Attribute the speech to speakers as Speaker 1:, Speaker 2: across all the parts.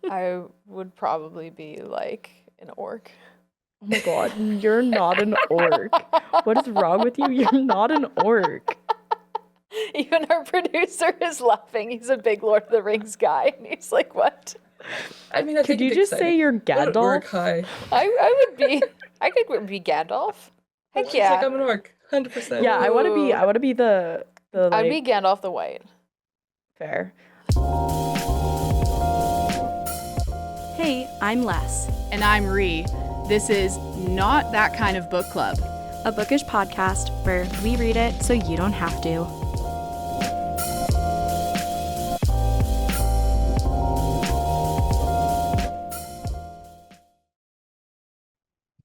Speaker 1: I would probably be like an orc.
Speaker 2: Oh my God, you're not an orc. What is wrong with you? You're not an orc.
Speaker 1: Even our producer is laughing. He's a big Lord of the Rings guy, and he's like, "What?"
Speaker 3: I mean, I
Speaker 2: Could
Speaker 3: think
Speaker 2: you
Speaker 3: it's
Speaker 2: just say
Speaker 3: exciting.
Speaker 2: you're
Speaker 3: What an orc
Speaker 2: Gandalf?
Speaker 3: high.
Speaker 1: I would be. I could be Gandalf. Heck
Speaker 3: She's like,
Speaker 1: yeah.
Speaker 3: I'm an orc, 100%.
Speaker 2: Yeah, I want to be.
Speaker 1: Ooh.
Speaker 2: I want to be the
Speaker 1: I'd be
Speaker 2: like
Speaker 1: Gandalf the White.
Speaker 2: fair. Hey, I'm Les,
Speaker 4: And I'm Ree. This is Not That Kind of Book Club.
Speaker 2: a bookish podcast where we read it so you don't have to.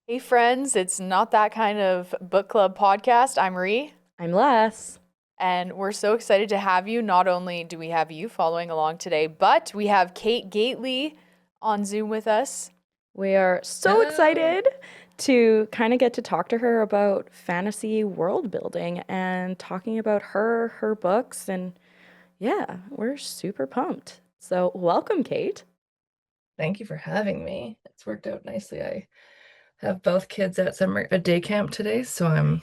Speaker 1: Hey friends, it's Not That Kind of Book Club podcast. I'm Ree,
Speaker 2: I'm Les.
Speaker 1: and we're so excited to have you. Not only do we have you following along today, but we have Kate Gateley on Zoom with us.
Speaker 2: We are so
Speaker 3: Hello.
Speaker 2: excited to kind of get to talk to her about fantasy world building and talking about her books. And yeah, we're super pumped. So welcome, Kate.
Speaker 3: Thank you for having me. It's worked out nicely. I have both kids at a day camp today, so I'm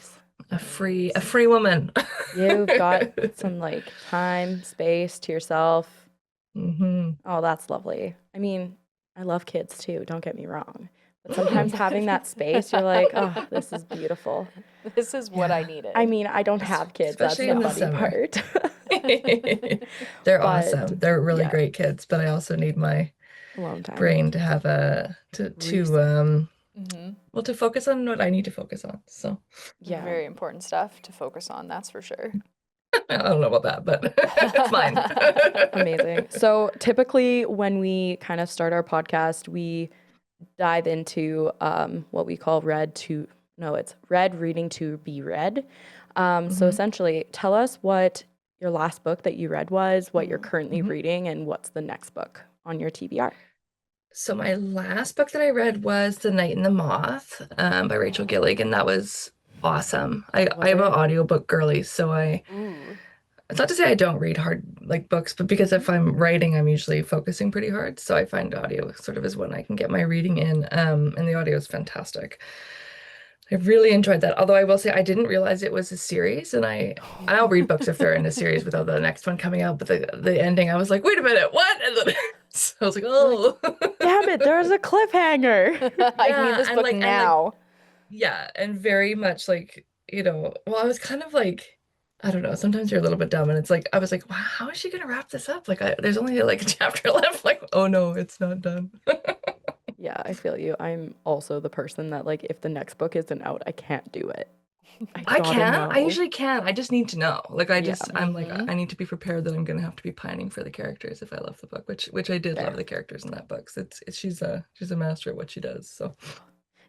Speaker 3: a free woman.
Speaker 2: You've got some like time, space to yourself.
Speaker 3: Mm-hmm.
Speaker 2: Oh, that's lovely. I mean, I love kids too, don't get me wrong. But sometimes having that space, you're like, oh, this is beautiful.
Speaker 1: This is what I needed.
Speaker 2: I mean, I don't have kids. That's
Speaker 3: Especially
Speaker 2: the
Speaker 3: in the
Speaker 2: funny
Speaker 3: summer.
Speaker 2: part.
Speaker 3: They're
Speaker 2: But,
Speaker 3: awesome. They're really
Speaker 2: yeah.
Speaker 3: great kids, but I also need my
Speaker 2: Alone time.
Speaker 3: brain to have
Speaker 1: Mhm.
Speaker 3: well, to focus on what I need to focus on. So
Speaker 2: Yeah.
Speaker 1: Very important stuff to focus on, that's for sure.
Speaker 3: I don't know about that, but it's mine.
Speaker 2: Amazing. So typically when we kind of start our podcast, we dive into what we call it's read reading to be read. So essentially, tell us what your last book that you read was, what you're currently reading, and what's the next book on your TBR.
Speaker 3: So my last book that I read was The Night and the Moth by Rachel Gillig, and that was awesome. I'm an audiobook girly, so
Speaker 1: Ooh.
Speaker 3: it's not to say I don't read hard like books, but because if I'm writing, I'm usually focusing pretty hard. So I find audio sort of is when I can get my reading in. And the audio is fantastic. I really enjoyed that. Although I will say I didn't realize it was a series, and I'll read books if they're in a series without the next one coming out. But the ending, I was like, wait a minute, what? And then so I was like, oh,
Speaker 2: Damn it, there's a cliffhanger.
Speaker 1: I need this
Speaker 3: and
Speaker 1: book
Speaker 3: like- and like-
Speaker 1: now.
Speaker 3: yeah, and very much like, well, I was kind of like, I don't know, sometimes you're a little bit dumb, and it's like, I was like, wow, how is she gonna wrap this up? Like, there's only like a chapter left. Like, oh no, it's not done.
Speaker 2: Yeah, I feel you. I'm also the person that like if the next book isn't out, I can't do it.
Speaker 3: I
Speaker 2: gotta
Speaker 3: can.
Speaker 2: know.
Speaker 3: I usually can. I just need to know. Like,
Speaker 2: Yeah.
Speaker 3: I'm like, I need to be prepared that I'm gonna have to be pining for the characters if I love the book, which I did
Speaker 2: Fair.
Speaker 3: love the characters in that book. So she's a master at what she does. So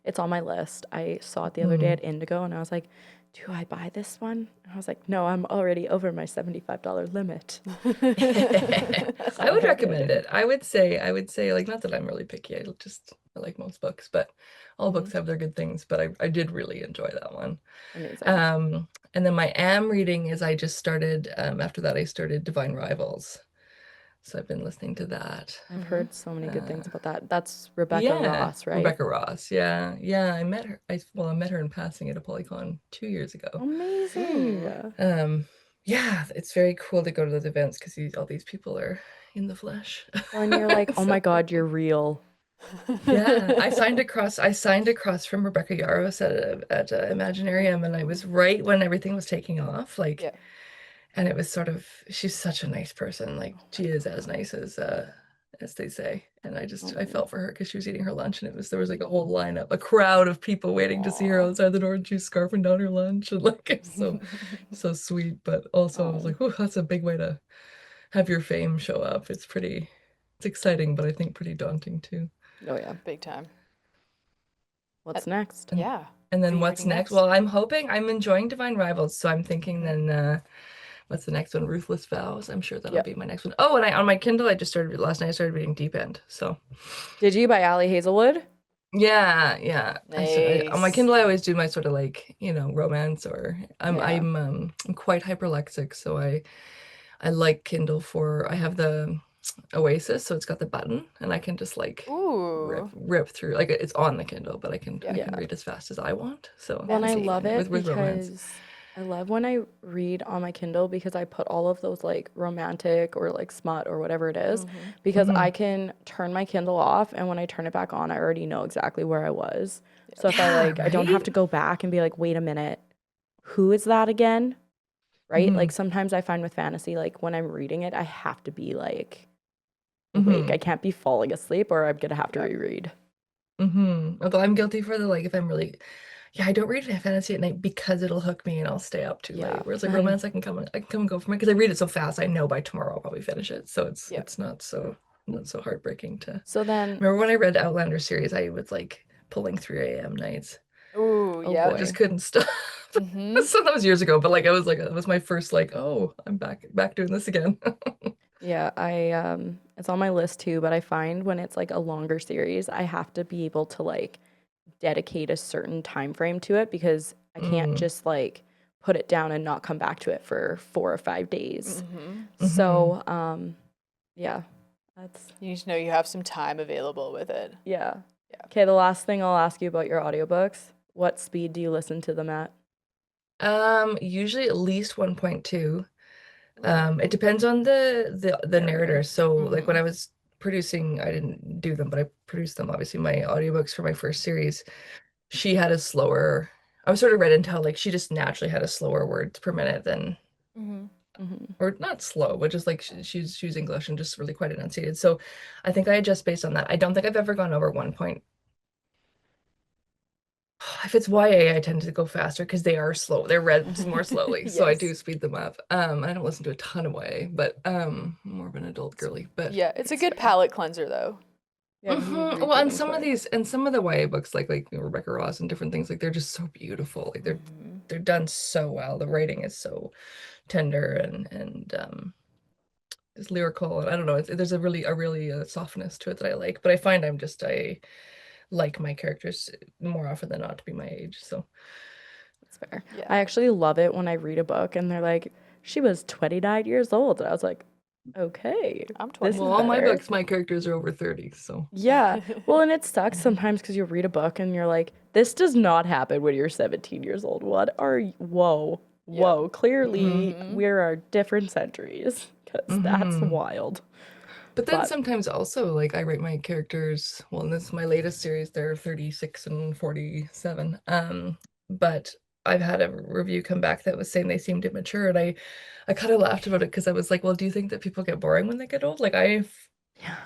Speaker 2: It's on my list. I saw it the other day at Indigo and I was like, do I buy this one? And I was like, no, I'm already over my $75 limit.
Speaker 3: I would recommend it. I would say like, not that I'm really picky. I like most books, but all books have their good things. But I did really enjoy that one.
Speaker 2: Amazing.
Speaker 3: And then my am reading is I just started. After that, I started Divine Rivals. So I've been listening to that.
Speaker 2: I've heard so many good things about that. That's Rebecca Ross, right?
Speaker 3: Rebecca Ross. Yeah. I met her. I met her in passing at a Polycon 2 years ago.
Speaker 2: Amazing.
Speaker 3: Yeah, it's very cool to go to those events because all these people are in the flesh.
Speaker 2: When you're like, oh my God, you're real.
Speaker 3: Yeah, I signed across from Rebecca Yaros at Imaginarium, and I was right when everything was taking off. Like,
Speaker 1: Yeah.
Speaker 3: and it was sort of, she's such a nice person. Like, she is as nice as they say. And I felt for her because she was eating her lunch, and there was like a whole lineup, a crowd of people waiting to see her outside the door, and she's scarfing down her lunch, and like, it's so sweet. But also I was like, oh, that's a big way to have your fame show up. It's exciting, but I think pretty daunting too.
Speaker 2: Oh yeah.
Speaker 1: Big time.
Speaker 2: What's next?
Speaker 1: Yeah.
Speaker 3: And then
Speaker 1: What are you
Speaker 3: what's
Speaker 1: reading
Speaker 3: next? Well, I'm enjoying Divine Rivals, so I'm thinking then what's the next one? Ruthless Vows. I'm sure that'll be my next one. Oh, and on my Kindle, last night I started reading Deep End. So
Speaker 2: Did you by Allie Hazelwood?
Speaker 3: yeah. On my
Speaker 1: Nice.
Speaker 3: Kindle, I always do my sort of like, romance, or I'm quite hyperlexic, so I like Kindle I have the Oasis, so it's got the button, and I can just like
Speaker 1: Ooh.
Speaker 3: rip through. Like it's on the Kindle, but I can
Speaker 2: Yeah.
Speaker 3: read as fast as I want. So
Speaker 2: Well, and I
Speaker 1: Fancy.
Speaker 2: love it
Speaker 3: with romance.
Speaker 2: because I love when I read on my Kindle because I put all of those like romantic or like smut or whatever it is because I can turn my Kindle off, and when I turn it back on, I already know exactly where I was. So if I like, I don't have
Speaker 3: right?
Speaker 2: to go back and be like, wait a minute, who is that again? Right? Like sometimes I find with fantasy, like when I'm reading it, I have to be like awake. I can't be falling asleep or I'm gonna have to reread.
Speaker 3: Although I'm guilty for the like if I'm really I don't read fantasy at night because it'll hook me and I'll stay up too
Speaker 2: Yeah.
Speaker 3: late. Whereas like romance I can come and go from it because I read it so fast I know by tomorrow I'll probably finish it. So it's not so heartbreaking to
Speaker 2: So then,
Speaker 3: remember when I read the Outlander series, I was like pulling 3 a.m. nights.
Speaker 1: Ooh,
Speaker 2: oh
Speaker 1: yeah.
Speaker 3: I
Speaker 2: boy.
Speaker 3: just couldn't stop.
Speaker 1: Mm-hmm.
Speaker 3: So that was years ago, but like I was like that was my first like, oh, I'm back doing this again.
Speaker 2: Yeah, it's on my list too, but I find when it's like a longer series, I have to be able to like dedicate a certain time frame to it because I can't just like put it down and not come back to it for 4 or 5 days. So, yeah, that's
Speaker 1: You need to know you have some time available with it.
Speaker 2: yeah. Okay, the last thing I'll ask you about your audiobooks. What speed do you listen to them at?
Speaker 3: Usually at least 1.2. It depends on the narrator. So like when I was producing, I didn't do them, but I produced them, obviously, my audiobooks for my first series. She had a slower, I was sort of read into how like she just naturally had a slower words per minute than or not slow, but just like she's English and just really quite enunciated. So I think I adjust based on that. I don't think I've ever gone over 1 point. If it's YA, I tend to go faster because they are slow. They're read more slowly, so I do speed them up. I don't listen to a ton of YA, but more of an adult girly. But
Speaker 1: Yeah, it's a good palate cleanser though.
Speaker 2: Yeah, 'cause you read
Speaker 3: well,
Speaker 2: through
Speaker 3: and
Speaker 2: them
Speaker 3: some of
Speaker 2: quick.
Speaker 3: these and some of the YA books, like Rebecca Ross and different things, like they're just so beautiful. Like they're done so well. The writing is so tender and it's lyrical, and I don't know. There's a really softness to it that I like. But I find I like my characters more often than not to be my age. So.
Speaker 2: That's fair.
Speaker 1: Yeah.
Speaker 2: I actually love it when I read a book and they're like, she was 29 years old. And I was like, okay.
Speaker 1: I'm
Speaker 2: This
Speaker 1: 20.
Speaker 2: is
Speaker 3: Well, all my
Speaker 2: better.
Speaker 3: books, my characters are over 30, so.
Speaker 2: Yeah. Well, and it sucks sometimes because you read a book and you're like, this does not happen when you're 17 years old. What are you? Whoa. Whoa. Clearly, we're different centuries because that's wild.
Speaker 3: But then
Speaker 2: But-
Speaker 3: sometimes also, like, I write my characters, well, in this my latest series, they're 36 and 47. But I've had a review come back that was saying they seemed immature, and I kind of laughed about it because I was like, well, do you think that people get boring when they get old? Like, I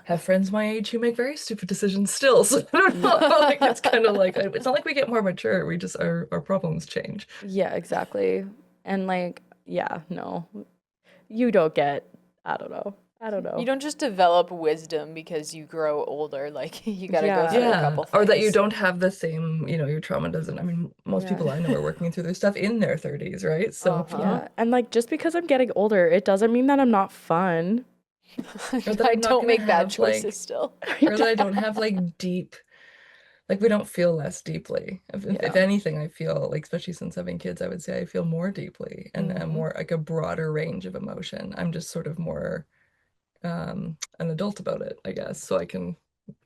Speaker 3: have friends my age who make very stupid decisions still, so I don't know. Like, it's kind of like, it's not like we get more mature, we just, our problems change.
Speaker 2: Yeah, exactly. And like, yeah, no, you don't get, I don't know.
Speaker 1: You don't just develop wisdom because you grow older. Like you gotta go through a couple things.
Speaker 3: Or that you don't have the same, your trauma doesn't. I mean, most people I know are working through their stuff in their 30s, right? So,
Speaker 2: Yeah. And like, just because I'm getting older, it doesn't mean that I'm not fun.
Speaker 3: or that
Speaker 1: I
Speaker 3: I'm not
Speaker 1: don't
Speaker 3: gonna
Speaker 1: make bad
Speaker 3: have, like-
Speaker 1: choices still.
Speaker 3: or that I don't have like deep, like we don't feel less deeply. If anything, I feel like, especially since having kids, I would say I feel more deeply and more like a broader range of emotion. I'm just sort of more an adult about it, I guess, so I can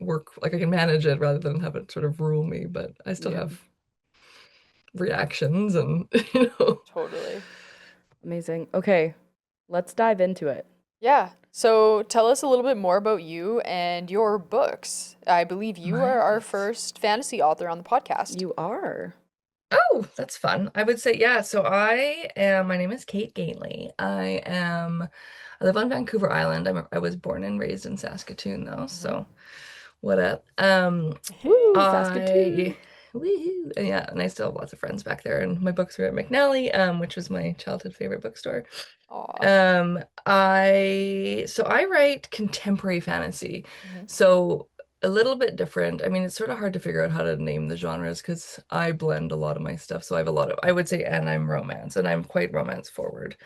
Speaker 3: work, like I can manage it rather than have it sort of rule me, but I still have reactions and
Speaker 1: Totally.
Speaker 2: Amazing. Okay, let's dive into it.
Speaker 1: Yeah. So tell us a little bit more about you and your books. I believe you are our first fantasy author on the podcast.
Speaker 2: You are.
Speaker 3: Oh, that's fun. I would say, yeah. So my name is Kate Gateley. I live on Vancouver Island. I was born and raised in Saskatoon though. So what up?
Speaker 2: Woo, Saskatoon.
Speaker 3: Woohoo. And yeah, and I still have lots of friends back there. And my books are at McNally, which was my childhood favorite bookstore.
Speaker 1: Aw.
Speaker 3: I write contemporary fantasy. So a little bit different. I mean, it's sort of hard to figure out how to name the genres because I blend a lot of my stuff. So I have a lot of, I would say, and I'm romance, and I'm quite romance forward,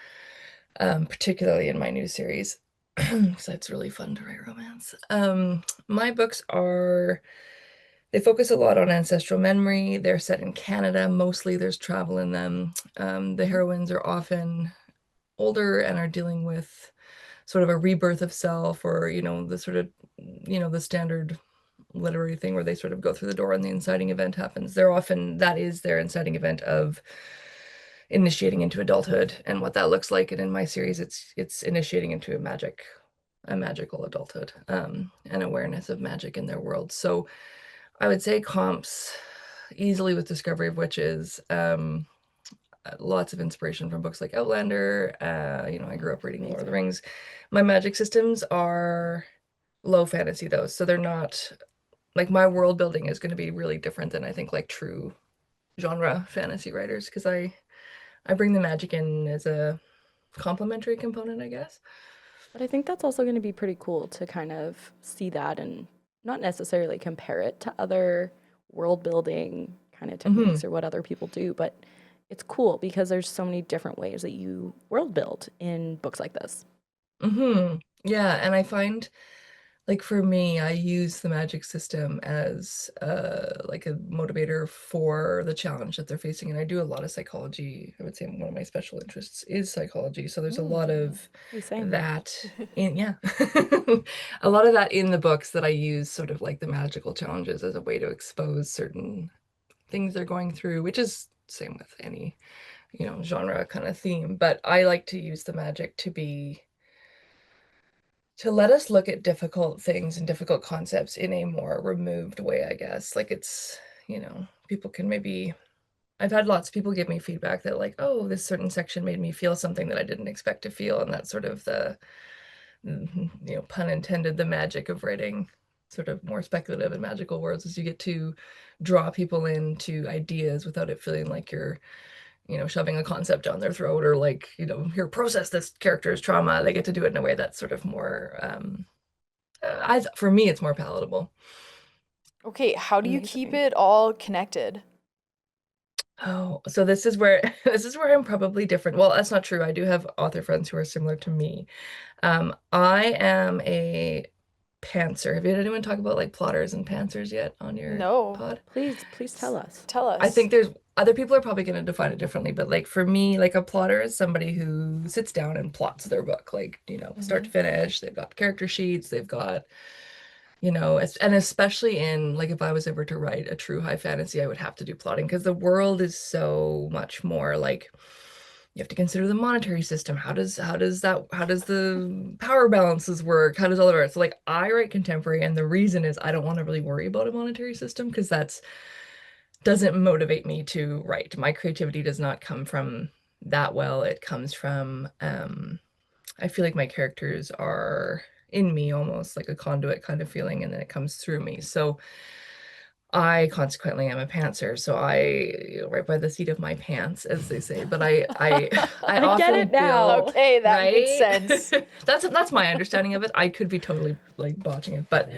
Speaker 3: particularly in my new series. So it's really fun to write romance. My books they focus a lot on ancestral memory. They're set in Canada. Mostly there's travel in them. The heroines are often older and are dealing with sort of a rebirth of self, or, you know, the sort of, you know, the standard literary thing where they sort of go through the door and the inciting event happens. They're often, that is their inciting event of initiating into adulthood and what that looks like. And in my series, it's initiating into a magical adulthood, and awareness of magic in their world. So I would say comps easily with Discovery of Witches. Lots of inspiration from books like Outlander. You know, I grew up reading Lord of the Rings. My magic systems are low fantasy though, so they're not like, my world building is going to be really different than I think like true genre fantasy writers, because I bring the magic in as a complementary component, I guess.
Speaker 2: But I think that's also going to be pretty cool to kind of see that and not necessarily compare it to other world building kind of techniques or what other people do, but it's cool because there's so many different ways that you world build in books like this.
Speaker 3: Yeah, and I find, like, for me, I use the magic system as like a motivator for the challenge that they're facing. And I do a lot of psychology. I would say one of my special interests is psychology. So there's a lot of
Speaker 2: Same.
Speaker 3: that in, yeah, a lot of that in the books that I use sort of like the magical challenges as a way to expose certain things they're going through, which is same with any, you know, genre kind of theme. But I like to use the magic to let us look at difficult things and difficult concepts in a more removed way, I guess. Like, it's, you know, people can maybe, I've had lots of people give me feedback that like, oh, this certain section made me feel something that I didn't expect to feel. And that's sort of the, you know, pun intended, the magic of writing sort of more speculative and magical words, is you get to draw people into ideas without it feeling like you're, you know, shoving a concept down their throat, or like, you know, here, process this character's trauma. They get to do it in a way that's sort of more, for me, it's more palatable.
Speaker 1: Okay, how do you keep it all connected?
Speaker 3: Oh, so this is where this is where I'm probably different. Well, that's not true. I do have author friends who are similar to me. I am a pantser. Have you had anyone talk about like plotters and pantsers yet on your
Speaker 1: No.
Speaker 3: pod?
Speaker 2: Please tell us.
Speaker 1: Tell us.
Speaker 3: I think there's other people are probably going to define it differently, but like for me, like a plotter is somebody who sits down and plots their book, like, you know, start to finish. They've got character sheets, they've got, you know, and especially in like, if I was ever to write a true high fantasy, I would have to do plotting, because the world is so much more like, you have to consider the monetary system. How does the power balances work? How does all of that? So like, I write contemporary, and the reason is I don't want to really worry about a monetary system, because that's doesn't motivate me to write. My creativity does not come from that. Well, it comes from, I feel like my characters are in me, almost like a conduit kind of feeling, and then it comes through me. So I consequently am a pantser. So I write by the seat of my pants, as they say. But I often
Speaker 2: get it now.
Speaker 1: Okay, that makes sense.
Speaker 3: That's my understanding of it. I could be totally like botching it, but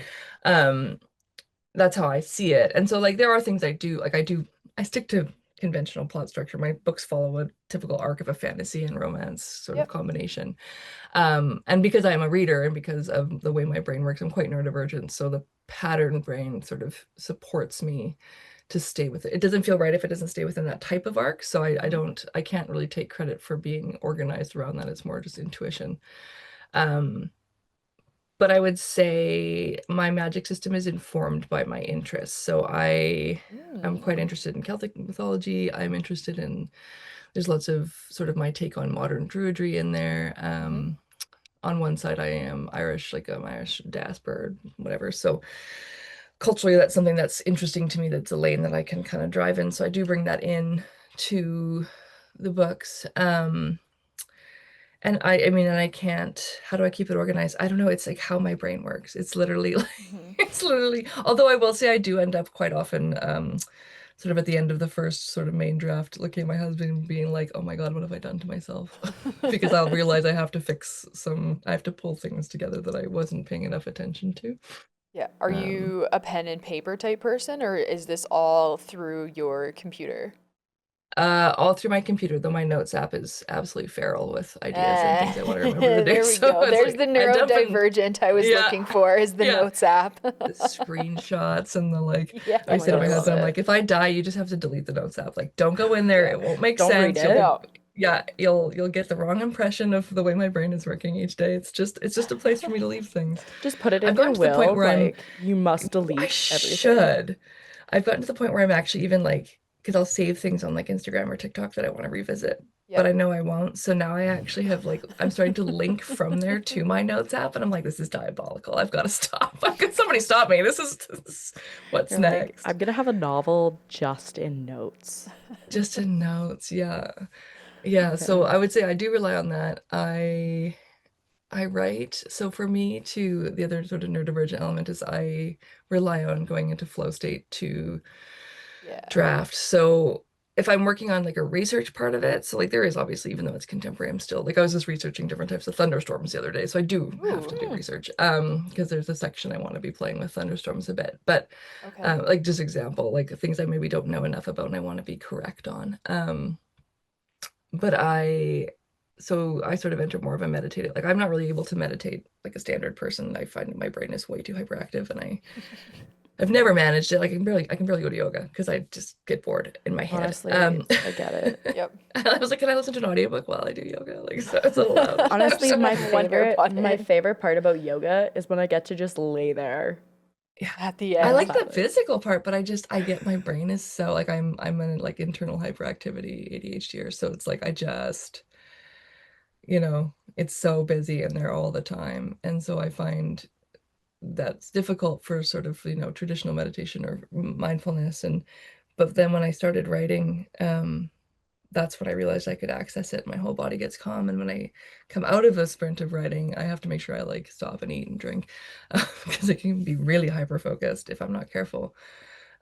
Speaker 3: that's how I see it. And so like, there are things I do, like I stick to conventional plot structure. My books follow a typical arc of a fantasy and romance sort of combination. And because I'm a reader, and because of the way my brain works, I'm quite neurodivergent. So the pattern brain sort of supports me to stay with it. It doesn't feel right if it doesn't stay within that type of arc. So I can't really take credit for being organized around that. It's more just intuition. But I would say my magic system is informed by my interests. So I'm quite interested in Celtic mythology. I'm interested in, there's lots of sort of my take on modern druidry in there. On one side, I am Irish, like I'm Irish diaspora, whatever. So culturally, that's something that's interesting to me. That's a lane that I can kind of drive in. So I do bring that in to the books. And I mean, and I can't, how do I keep it organized? I don't know. It's like how my brain works. It's literally like, it's literally, although I will say I do end up quite often, sort of at the end of the first sort of main draft, looking at my husband and being like, oh my God, what have I done to myself? Because I'll realize I have to pull things together that I wasn't paying enough attention to.
Speaker 1: Yeah. Are you a pen and paper type person, or is this all through your computer?
Speaker 3: All through my computer, though my notes app is absolutely feral with ideas and things I want to remember to do.
Speaker 1: There we go. There's the neurodivergent I was looking for, is the notes app.
Speaker 3: The screenshots and the like.
Speaker 1: Yeah.
Speaker 3: I say to my husband, I'm like, if I die, you just have to delete the notes app. Like, don't go in there. It won't make
Speaker 2: Don't
Speaker 3: sense.
Speaker 2: read it.
Speaker 3: yeah, you'll get the wrong impression of the way my brain is working each day. It's just a place for me to leave things.
Speaker 2: Just put it
Speaker 3: I've
Speaker 2: in your
Speaker 3: gotten to the point
Speaker 2: will,
Speaker 3: where I'm
Speaker 2: like you must
Speaker 3: I
Speaker 2: delete everything.
Speaker 3: should. I've gotten to the point where I'm actually even like, because I'll save things on like Instagram or TikTok that I want to revisit, but
Speaker 1: Yep.
Speaker 3: I know I won't. So now I actually have like, I'm starting to link from there to my notes app, and I'm like, this is diabolical. I've got to stop. Somebody stop me. This is what's
Speaker 2: You're like,
Speaker 3: next.
Speaker 2: I'm gonna have a novel just in notes.
Speaker 3: Just in notes, yeah. Yeah, so
Speaker 2: Okay.
Speaker 3: I would say I do rely on that. I write. So for me to the other sort of neurodivergent element is I rely on going into flow state to
Speaker 1: Yeah.
Speaker 3: draft. So if I'm working on like a research part of it, so like there is obviously, even though it's contemporary, I'm still like I was just researching different types of thunderstorms the other day. So I do have to do
Speaker 1: Ooh.
Speaker 3: research because there's a section I want to be playing with thunderstorms a bit. But
Speaker 1: Okay.
Speaker 3: like just example, like things I maybe don't know enough about and I want to be correct on. But so I sort of enter more of a meditative, like I'm not really able to meditate like a standard person. I find that my brain is way too hyperactive and I've never managed it. Like I can barely go to yoga because I just get bored in my head.
Speaker 2: Honestly, I get it.
Speaker 1: Yep.
Speaker 3: I was like, can I listen to an audiobook while I do yoga? Like, so it's a little loud.
Speaker 2: Honestly,
Speaker 1: Have
Speaker 2: my
Speaker 1: someone wonder about
Speaker 2: my
Speaker 1: it.
Speaker 2: favorite part about yoga is when I get to just lay there.
Speaker 1: At the
Speaker 3: I
Speaker 1: end.
Speaker 3: like the
Speaker 2: silence.
Speaker 3: physical part, but I get my brain is so like I'm in like internal hyperactivity ADHD, so it's like I just it's so busy in there all the time. And so I find that's difficult for sort of, traditional meditation or mindfulness. But then when I started writing, that's when I realized I could access it. My whole body gets calm. And when I come out of a sprint of writing, I have to make sure I like stop and eat and drink because it can be really hyper focused if I'm not careful.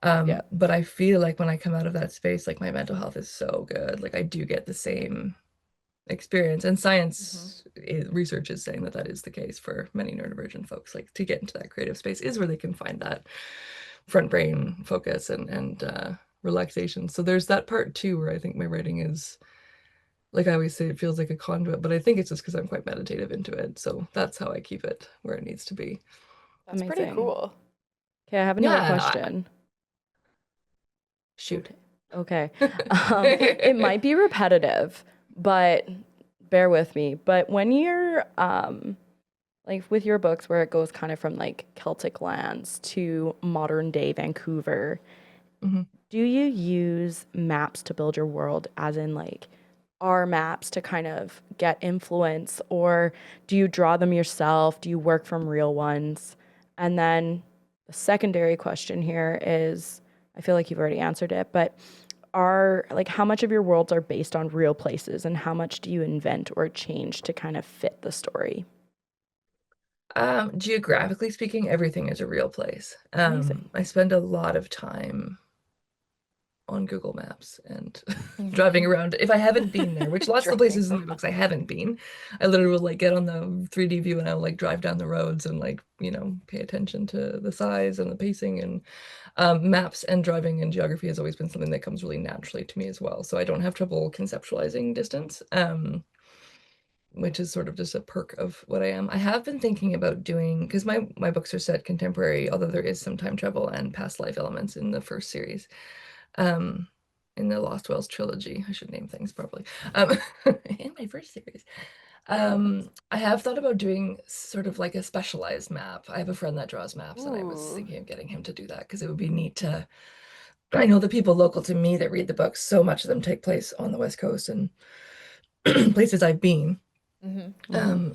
Speaker 2: Yeah.
Speaker 3: But I feel like when I come out of that space, like my mental health is so good. Like I do get the same experience, and science research is saying that that is the case for many neurodivergent folks. Like to get into that creative space is where they can find that front brain focus and relaxation. So there's that part too where I think my writing is, like I always say, it feels like a conduit, but I think it's just because I'm quite meditative into it. So that's how I keep it where it needs to be.
Speaker 1: That's pretty
Speaker 2: Amazing.
Speaker 1: cool.
Speaker 2: Okay, I have another question.
Speaker 3: Shoot.
Speaker 2: Okay. It might be repetitive, but bear with me. But when you're like with your books where it goes kind of from like Celtic lands to modern day Vancouver,
Speaker 3: Mhm.
Speaker 2: do you use maps to build your world, as in like our maps to kind of get influence, or do you draw them yourself? Do you work from real ones? And then the secondary question here is, I feel like you've already answered it, but are like how much of your worlds are based on real places and how much do you invent or change to kind of fit the story?
Speaker 3: Geographically speaking, everything is a real place.
Speaker 2: Amazing.
Speaker 3: I spend a lot of time on Google Maps and driving around. If I haven't been there, which lots of the places in the books I haven't been, I literally will like get on the 3D view and I'll like drive down the roads and like, pay attention to the size and the pacing, and maps and driving and geography has always been something that comes really naturally to me as well. So I don't have trouble conceptualizing distance. Which is sort of just a perk of what I am. I have been thinking about doing, because my books are set contemporary, although there is some time travel and past life elements in the first series. Um, in the Lost Wells trilogy, I should name things properly. In my first series. I have thought about doing sort of like a specialized map. I have a friend that draws maps, and I was
Speaker 1: Ooh.
Speaker 3: thinking of getting him to do that because it would be neat to. I know the people local to me that read the books, so much of them take place on the West Coast and places I've been.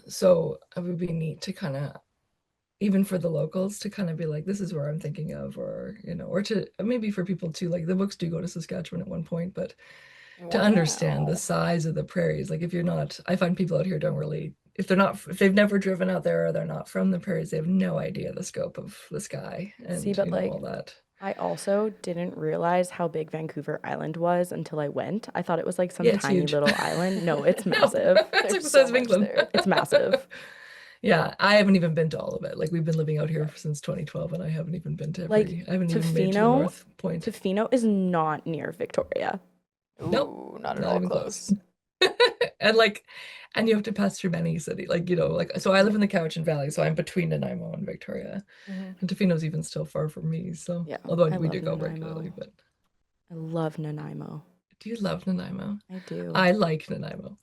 Speaker 3: So it would be neat to kind of, even for the locals, to kind of be like, this is where I'm thinking of, or or to maybe for people too, like the books do go to Saskatchewan at one point, but to understand the
Speaker 1: Wow.
Speaker 3: size of the prairies, like if you're not, I find people out here don't really, if they've never driven out there or they're not from the prairies, they have no idea the scope of the sky
Speaker 2: See,
Speaker 3: and
Speaker 2: but like
Speaker 3: all that.
Speaker 2: I also didn't realize how big Vancouver Island was until I went. I thought it was like some
Speaker 3: Yeah, it's
Speaker 2: tiny
Speaker 3: huge.
Speaker 2: little island. No, it's
Speaker 3: No,
Speaker 2: massive.
Speaker 3: it's like
Speaker 1: There's
Speaker 3: the
Speaker 1: so
Speaker 3: size of
Speaker 1: much
Speaker 3: England.
Speaker 1: there.
Speaker 2: It's massive.
Speaker 3: Yeah, I haven't even been to all of it. Like we've been living out here since 2012, and I haven't even been to
Speaker 2: Like
Speaker 3: I haven't even made it to the North Point.
Speaker 2: Tofino is not near Victoria.
Speaker 3: Nope,
Speaker 1: Ooh, not at
Speaker 3: not
Speaker 1: all
Speaker 3: even
Speaker 1: close.
Speaker 3: And and you have to pass through many cities. Like, so I live in the Cowichan Valley, so I'm between Nanaimo and Victoria. And Tofino's even still far from me. So,
Speaker 2: Yeah,
Speaker 3: although
Speaker 2: I
Speaker 3: we
Speaker 2: love
Speaker 3: do go
Speaker 2: Nanaimo.
Speaker 3: regularly, but
Speaker 2: I love Nanaimo.
Speaker 3: Do you love Nanaimo?
Speaker 2: I do.
Speaker 3: I like Nanaimo.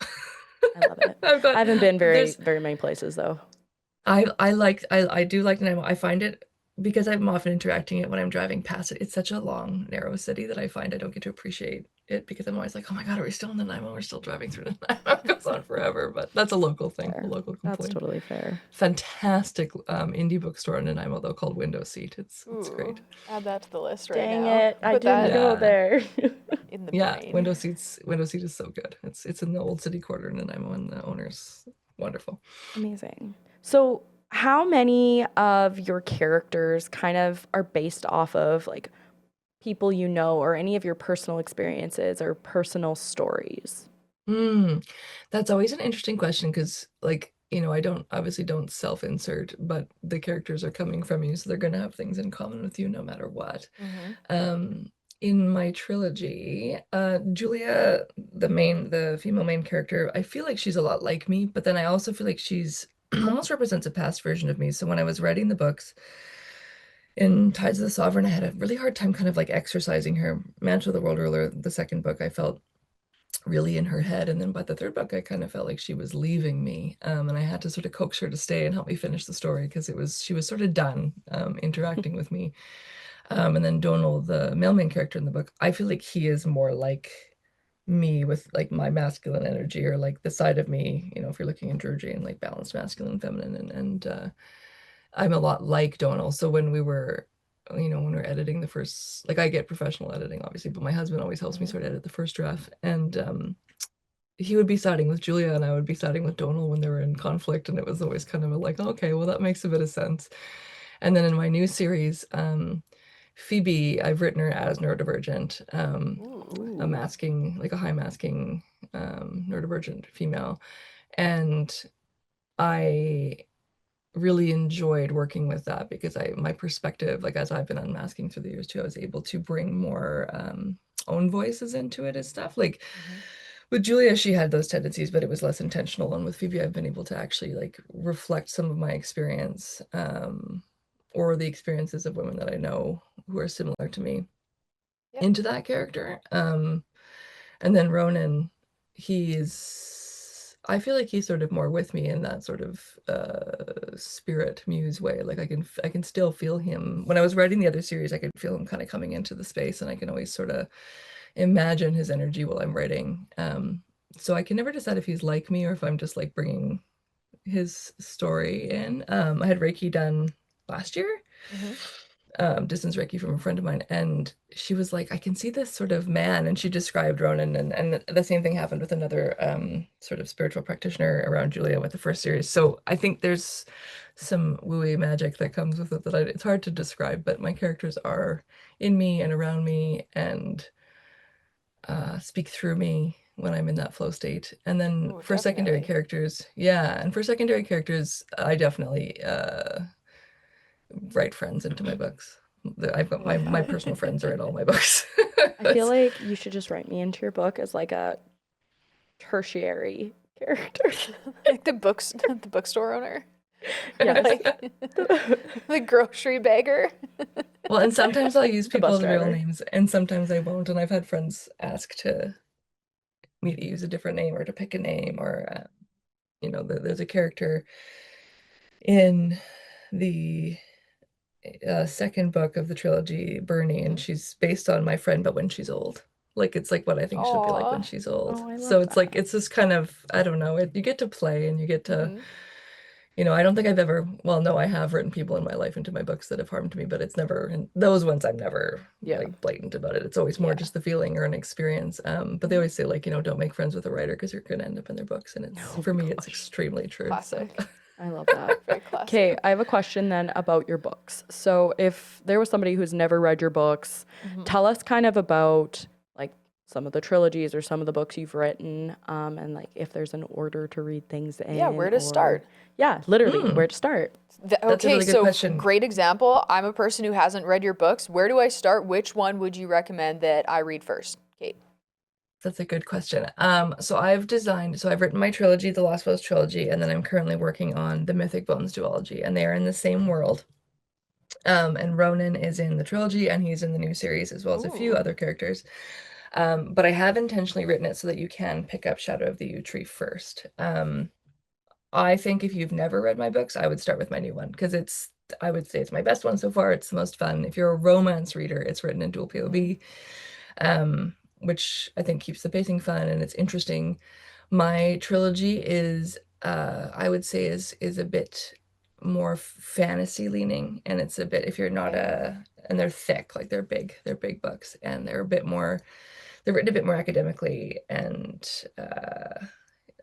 Speaker 2: I love it. I haven't been very many places though.
Speaker 3: I do like Nanaimo. I find it, because I'm often interacting it when I'm driving past it. It's such a long, narrow city that I find I don't get to appreciate it, because I'm always like, oh my God, are we still in Nanaimo? We're still driving through Nanaimo. It goes on forever, but that's a local thing,
Speaker 2: Fair.
Speaker 3: a local
Speaker 2: That's
Speaker 3: complaint.
Speaker 2: totally fair.
Speaker 3: Fantastic indie bookstore in Nanaimo though, called Window Seat. It's
Speaker 1: Ooh,
Speaker 3: great.
Speaker 1: add that to the list right
Speaker 2: Dang
Speaker 1: now.
Speaker 2: it. I
Speaker 1: Put
Speaker 2: didn't
Speaker 1: that
Speaker 2: go
Speaker 3: Yeah.
Speaker 2: there.
Speaker 1: in the
Speaker 3: Yeah,
Speaker 1: brain.
Speaker 3: Window Seat is so good. It's in the old city quarter in Nanaimo, and the owner's wonderful.
Speaker 2: Amazing. So how many of your characters kind of are based off of like people you know or any of your personal experiences or personal stories?
Speaker 3: That's always an interesting question, because, like, I don't self-insert, but the characters are coming from you, so they're going to have things in common with you no matter what.
Speaker 1: Mm-hmm.
Speaker 3: In my trilogy, Julia, the female main character, I feel like she's a lot like me, but then I also feel like she's almost represents a past version of me. So when I was writing the books in Tides of the Sovereign, I had a really hard time kind of like exercising her. Mantle of the World Ruler, the second book, I felt really in her head, and then by the third book I kind of felt like she was leaving me, and I had to sort of coax her to stay and help me finish the story, because she was sort of done interacting with me. And then Donal, the male main character in the book, I feel like he is more like me, with like my masculine energy, or like the side of me, if you're looking in Druidry, and like balanced masculine and feminine, and I'm a lot like Donal. So when we were editing the first, like, I get professional editing obviously, but my husband always helps me sort of edit the first draft, and he would be siding with Julia and I would be siding with Donal when they were in conflict, and it was always kind of like, okay, well, that makes a bit of sense. And then in my new series, Phoebe, I've written her as neurodivergent, a masking, like a high masking neurodivergent female, and I really enjoyed working with that, because my perspective, like, as I've been unmasking through the years too, I was able to bring more own voices into it and stuff. Like with Julia, she had those tendencies, but it was less intentional. And with Phoebe, I've been able to actually like reflect some of my experience, or the experiences of women that I know who are similar to me, into that character. And then Ronan, I feel like he's sort of more with me in that sort of spirit muse way. Like I can still feel him. When I was writing the other series, I could feel him kind of coming into the space, and I can always sort of imagine his energy while I'm writing. So I can never decide if he's like me or if I'm just like bringing his story in. I had Reiki done last year. Distance Reiki from a friend of mine, and she was like, I can see this sort of man, and she described Ronan, and the same thing happened with another sort of spiritual practitioner around Julia with the first series. So I think there's some wooey magic that comes with it that it's hard to describe, but my characters are in me and around me, and speak through me when I'm in that flow state. And then for secondary characters, I definitely write friends into my books. I've got my personal friends are in all my books.
Speaker 2: I feel like you should just write me into your book as like a tertiary character.
Speaker 1: Like the bookstore owner.
Speaker 2: Yes.
Speaker 1: Like the grocery bagger.
Speaker 3: Well, and sometimes I'll use people's real
Speaker 2: driver.
Speaker 3: names, and sometimes I won't. And I've had friends ask me to use a different name, or to pick a name, or there's a character in the second book of the trilogy, Bernie, and she's based on my friend, but when she's old. Like, it's like what I think she'll be like when she's old.
Speaker 2: Oh, I
Speaker 3: So
Speaker 2: love
Speaker 3: it's like,
Speaker 2: that.
Speaker 3: it's this kind of, I don't know, you get to play, and you get to, I don't think I've ever, well, no, I have written people in my life into my books that have harmed me, but it's never, and those ones I'm never like blatant about it. It's always more just the feeling or an experience. But they always say, like, don't make friends with a writer, because you're going to end up in their books. And it's, for me, it's extremely true.
Speaker 1: Classic.
Speaker 3: So.
Speaker 2: I love that.
Speaker 1: Very classic.
Speaker 2: Okay, I have a question then about your books. So if there was somebody who's never read your books, tell us kind of about like some of the trilogies or some of the books you've written, and like if there's an order to read things in.
Speaker 1: Yeah, where to start?
Speaker 2: Yeah, literally, where to start.
Speaker 3: That's a
Speaker 1: Okay,
Speaker 3: really good
Speaker 1: so
Speaker 3: question.
Speaker 1: great example. I'm a person who hasn't read your books. Where do I start? Which one would you recommend that I read first, Kate?
Speaker 3: That's a good question. So I've written my trilogy, the Lost Wells trilogy, and then I'm currently working on the Mythic Bones duology, and they are in the same world. And Ronan is in the trilogy, and he's in the new series, as well as a few other characters. But I have intentionally written it so that you can pick up Shadow of the Yew Tree first. I think if you've never read my books, I would start with my new one because I would say it's my best one so far. It's the most fun. If you're a romance reader, it's written in dual POV, which I think keeps the pacing fun and it's interesting. My trilogy is, I would say, is a bit more fantasy leaning, and it's a bit, if you're not and they're thick, like they're big books, and they're written a bit more academically, and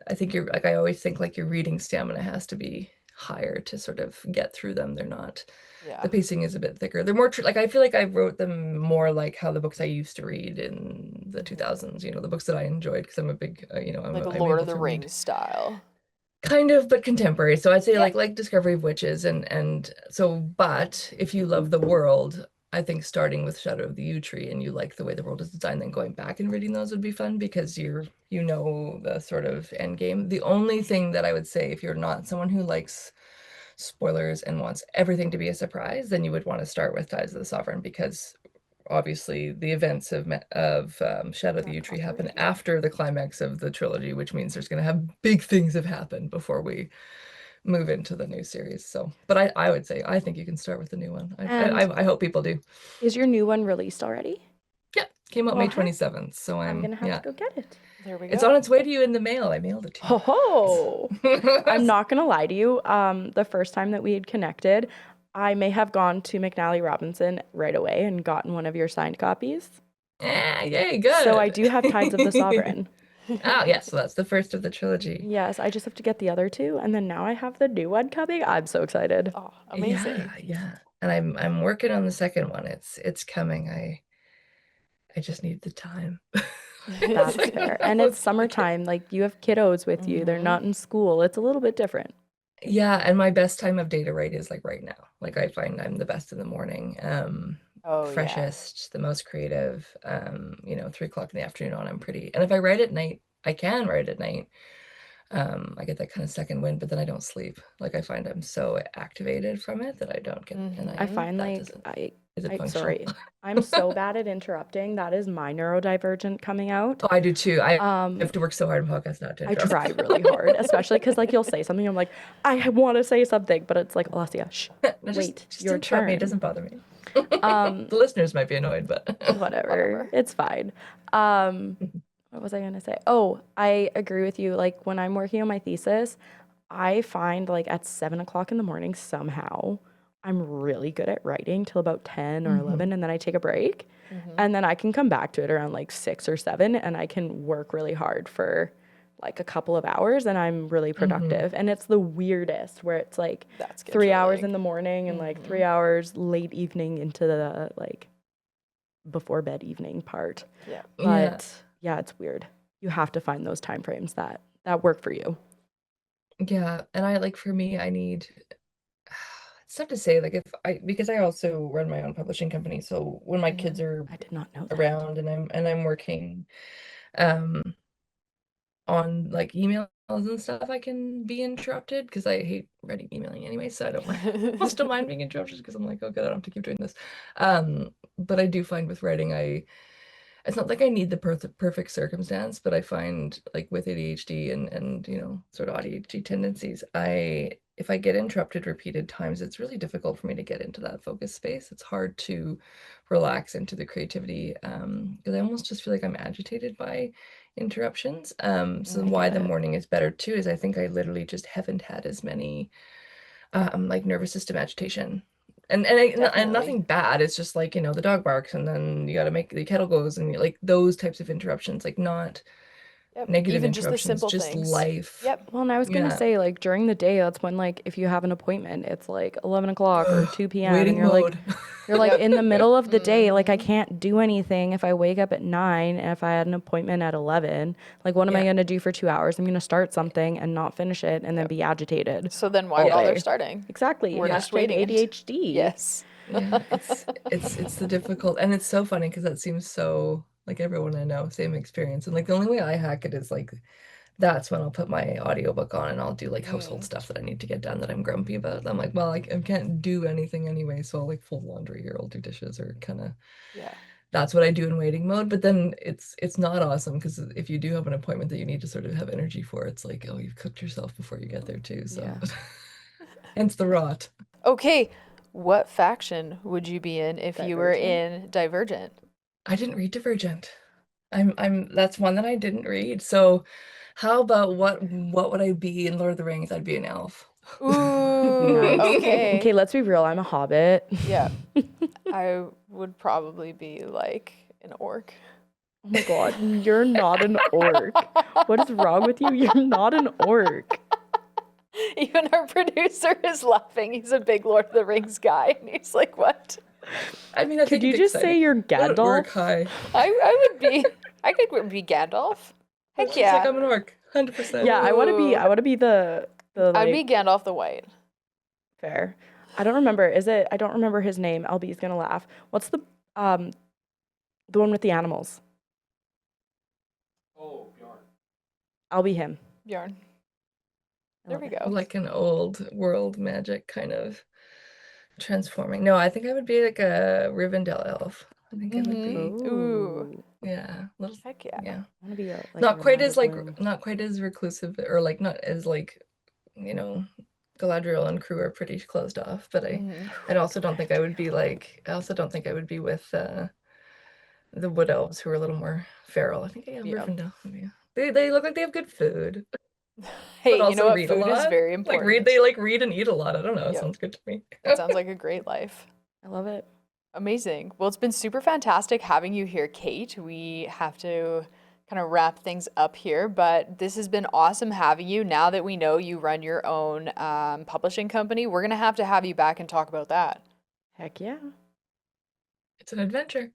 Speaker 3: I think I always think like your reading stamina has to be higher to sort of get through them. They're not,
Speaker 1: Yeah.
Speaker 3: the pacing is a bit thicker. They're more, like, I feel like I wrote them more like how the books I used to read in the 2000s, the books that I enjoyed, because I'm a big, I'm
Speaker 1: Like a
Speaker 3: I'm
Speaker 1: Lord
Speaker 3: able
Speaker 1: of the
Speaker 3: to read.
Speaker 1: Rings style.
Speaker 3: Kind of, but contemporary. So I'd say
Speaker 1: Yeah.
Speaker 3: like Discovery of Witches, and so, but if you love the world, I think starting with Shadow of the Yew Tree and you like the way the world is designed, then going back and reading those would be fun because you know the sort of end game. The only thing that I would say, if you're not someone who likes spoilers and wants everything to be a surprise, then you would want to start with Ties of the Sovereign, because obviously the events of Shadow of the Yew Tree happen after the climax of the trilogy, which means there's going to have big things have happened before we move into the new series. So, but I would say, I think you can start with the new one. I hope people do.
Speaker 2: Is your new one released already?
Speaker 3: Yeah, came out May
Speaker 2: Well,
Speaker 3: 27th. So
Speaker 2: I'm gonna have
Speaker 3: yeah,
Speaker 2: to go get it.
Speaker 1: There we go.
Speaker 3: it's on its way to you in the mail. I mailed it to you.
Speaker 2: Oh, I'm not gonna lie to you. The first time that we had connected, I may have gone to McNally Robinson right away and gotten one of your signed copies.
Speaker 3: Yay, good.
Speaker 2: So I do have Tides of the Sovereign.
Speaker 3: Oh, yes, so that's the first of the trilogy.
Speaker 2: Yes, I just have to get the other two, and then now I have the new one coming. I'm so excited.
Speaker 1: Oh, amazing.
Speaker 3: Yeah. And I'm working on the second one. It's coming. I just need the time.
Speaker 2: That's fair. And it's summertime. Like, you have kiddos with you. They're not in school. It's a little bit different.
Speaker 3: Yeah, and my best time of day to write is like right now. Like I find I'm the best in the morning. Freshest, the most creative. 3 o'clock in the afternoon on, I'm pretty. And if I write at night, I can write at night. I get that kind of second wind, but then I don't sleep. Like I find I'm so activated from it that I don't get. And
Speaker 2: I find
Speaker 3: that
Speaker 2: like
Speaker 3: doesn't-
Speaker 2: I'm sorry. I'm so bad at interrupting. That is my neurodivergent coming out.
Speaker 3: Oh, I do too. I have to work so hard in podcasts not to
Speaker 2: I
Speaker 3: interrupt.
Speaker 2: try really hard, especially because like you'll say something, I'm like, I want to say something, but it's like, Alessia, shh,
Speaker 3: No,
Speaker 2: wait,
Speaker 3: just
Speaker 2: your
Speaker 3: interrupt
Speaker 2: turn.
Speaker 3: me. It doesn't bother me. The listeners might be annoyed, but
Speaker 2: Whatever. It's fine. What was I gonna say? Oh, I agree with you. Like when I'm working on my thesis, I find like at 7 o'clock in the morning somehow I'm really good at writing till about 10 or 11, and then I take a break, and then I can come back to it around like 6 or 7, and I can work really hard for like a couple of hours, and I'm really productive. And it's the weirdest where it's like
Speaker 1: That's
Speaker 2: 3 hours in the morning and like 3 hours late evening into the like before bed evening part.
Speaker 1: Yeah.
Speaker 2: But yeah, it's weird. You have to find those time frames that work for you.
Speaker 3: yeah. And for me, I need, it's tough to say, like because I also run my own publishing company. So when my kids are
Speaker 2: I did not know that.
Speaker 3: around and I'm working, on like emails and stuff, I can be interrupted because I hate emailing anyway, so I don't mind being interrupted because I'm like, oh god, I don't have to keep doing this. But I do find with writing, it's not like I need the perfect circumstance, but I find like with ADHD and sort of ADHD tendencies, if I get interrupted repeated times, it's really difficult for me to get into that focus space. It's hard to relax into the creativity because I almost just feel like I'm agitated by interruptions. So why the morning is better too is I think I literally just haven't had as many like nervous system agitation. And nothing bad. It's just like, the dog barks and then you got to make the kettle goes and like those types of interruptions, like not negative
Speaker 1: Even just the
Speaker 3: interruptions,
Speaker 1: simple
Speaker 3: just
Speaker 1: things.
Speaker 3: life.
Speaker 1: Yep.
Speaker 2: Well, and I was gonna say, like during the day, that's when like if you have an appointment, it's like 11 o'clock or 2 p.m.
Speaker 3: Waiting
Speaker 2: and
Speaker 3: mode.
Speaker 2: you're like in the middle of the day, like I can't do anything if I wake up at 9 and if I had an appointment at 11, like what am I gonna do for 2 hours? I'm gonna start something and not finish it and then be agitated.
Speaker 1: So then why bother starting?
Speaker 2: Exactly.
Speaker 1: We're just waiting.
Speaker 2: ADHD.
Speaker 1: Yes.
Speaker 3: Yeah, it's the difficult, and it's so funny because that seems so like everyone I know, same experience. And like the only way I hack it is like that's when I'll put my audiobook on and I'll do like household stuff that I need to get done that I'm grumpy about. I'm like, well, I can't do anything anyway, so I'll like fold laundry or I'll do dishes or kind of that's what I do in waiting mode. But then it's not awesome because if you do have an appointment that you need to sort of have energy for, it's like, oh, you've cooked yourself before you get there too. So
Speaker 2: Yeah.
Speaker 3: hence the rot.
Speaker 1: Okay, what faction would you be in if you were
Speaker 2: Divergent?
Speaker 1: in Divergent?
Speaker 3: I didn't read Divergent. That's one that I didn't read. So how about what would I be in Lord of the Rings? I'd be an elf.
Speaker 1: Ooh,
Speaker 2: Nice.
Speaker 1: okay.
Speaker 2: Okay, let's be real. I'm a hobbit.
Speaker 1: Yeah. I would probably be like an orc.
Speaker 2: Oh my god, you're not an orc. What is wrong with you? You're not an orc.
Speaker 1: Even our producer is laughing. He's a big Lord of the Rings guy. And he's like, what?
Speaker 3: I mean, I
Speaker 2: Could
Speaker 3: think
Speaker 2: you
Speaker 3: it's
Speaker 2: just say
Speaker 3: exciting.
Speaker 2: you're
Speaker 3: What an orc
Speaker 2: Gandalf?
Speaker 3: high.
Speaker 1: I could be Gandalf. Heck
Speaker 3: It's
Speaker 1: yeah.
Speaker 3: like I'm an orc, 100%.
Speaker 2: Yeah, I want to be.
Speaker 1: Ooh.
Speaker 2: I want to be the
Speaker 1: I'd be
Speaker 2: like
Speaker 1: Gandalf the White.
Speaker 2: fair. I don't remember. Is it? I don't remember his name. LB's gonna laugh. What's the one with the animals?
Speaker 5: Oh, Bjorn.
Speaker 2: I'll be him.
Speaker 1: Bjorn.
Speaker 2: I
Speaker 1: There
Speaker 2: love
Speaker 1: we
Speaker 2: it.
Speaker 1: go.
Speaker 3: Like an old world magic kind of transforming. No, I think I would be like a Rivendell elf. I think I would be,
Speaker 1: Ooh.
Speaker 3: yeah, little,
Speaker 1: Heck yeah.
Speaker 3: yeah.
Speaker 2: I want to be a like
Speaker 3: Not
Speaker 2: a
Speaker 3: quite as like,
Speaker 2: Bloom.
Speaker 3: not quite as reclusive, or like not as like, you know, Galadriel and crew are pretty closed off. But I also don't think I would be like, I also don't think I would be with the wood elves who are a little more feral. I think yeah,
Speaker 1: Yeah.
Speaker 3: Rivendell. Yeah. They look like they have good food.
Speaker 1: Hey,
Speaker 3: But
Speaker 1: you
Speaker 3: also
Speaker 1: know what?
Speaker 3: read a
Speaker 1: Food is
Speaker 3: lot.
Speaker 1: very
Speaker 3: Like
Speaker 1: important.
Speaker 3: they like read and eat a lot. I don't know. It
Speaker 1: Yep.
Speaker 3: sounds good to me.
Speaker 1: It sounds like a great life.
Speaker 2: I love it.
Speaker 1: Amazing. Well, it's been super fantastic having you here, Kate. We have to kind of wrap things up here, but this has been awesome having you. Now that we know you run your own publishing company, we're going to have you back and talk about that.
Speaker 2: Heck yeah.
Speaker 3: It's an adventure.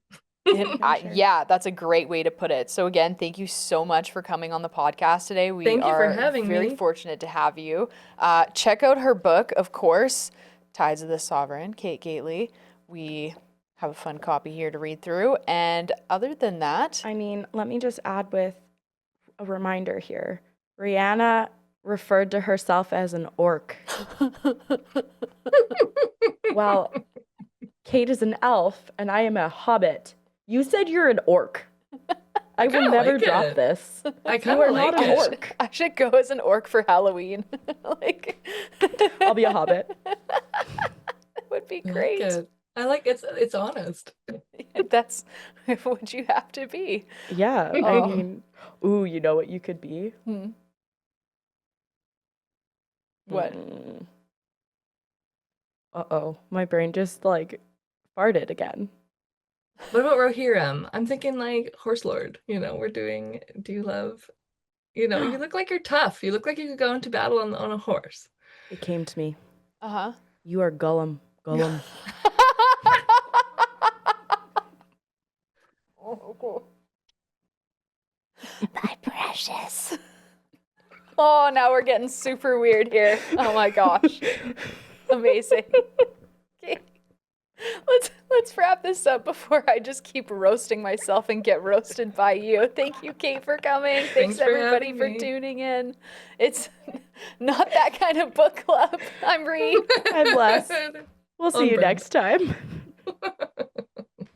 Speaker 2: Sure.
Speaker 1: Yeah, that's a great way to put it. So again, thank you so much for coming on the podcast today. We
Speaker 3: Thank you for
Speaker 1: are
Speaker 3: having
Speaker 1: very
Speaker 3: me.
Speaker 1: fortunate to have you. Check out her book, of course, Tides of the Sovereign, Kate Gateley. We have a fun copy here to read through. And other than that,
Speaker 2: I mean, let me just add with a reminder here. Rihanna referred to herself as an orc. Well, Kate is an elf and I am a hobbit. You said you're an orc. I will
Speaker 3: kinda
Speaker 2: never
Speaker 3: like
Speaker 2: drop
Speaker 3: it.
Speaker 2: this.
Speaker 3: I
Speaker 2: You
Speaker 3: kind
Speaker 2: are
Speaker 3: of like
Speaker 2: not an
Speaker 3: it.
Speaker 2: orc.
Speaker 1: I should go as an orc for Halloween. Like,
Speaker 2: I'll be a hobbit.
Speaker 1: That would be
Speaker 3: I like
Speaker 1: great.
Speaker 3: it. I like it's honest.
Speaker 1: That's what you have to be.
Speaker 2: Yeah, I
Speaker 1: Oh.
Speaker 2: mean, ooh, you know what you could be?
Speaker 1: Hmm. What?
Speaker 2: Uh-oh, my brain just like farted again.
Speaker 3: What about Rohirrim? I'm thinking like Horse Lord. You know, do you love, you know, you look like you're tough. You look like you could go into battle on a horse.
Speaker 2: It came to me.
Speaker 1: Uh-huh.
Speaker 2: You are Gollum. Gollum.
Speaker 1: Oh, cool. My precious. Oh, now we're getting super weird here. Oh my gosh. Amazing. Okay. Let's wrap this up before I just keep roasting myself and get roasted by you. Thank you, Kate, for coming. Thanks
Speaker 3: for
Speaker 1: everybody
Speaker 3: having
Speaker 1: for
Speaker 3: me.
Speaker 1: tuning in. It's not that kind of book club. I'm Ree.
Speaker 2: I'm Les. We'll see you
Speaker 3: Unburned.
Speaker 2: next time.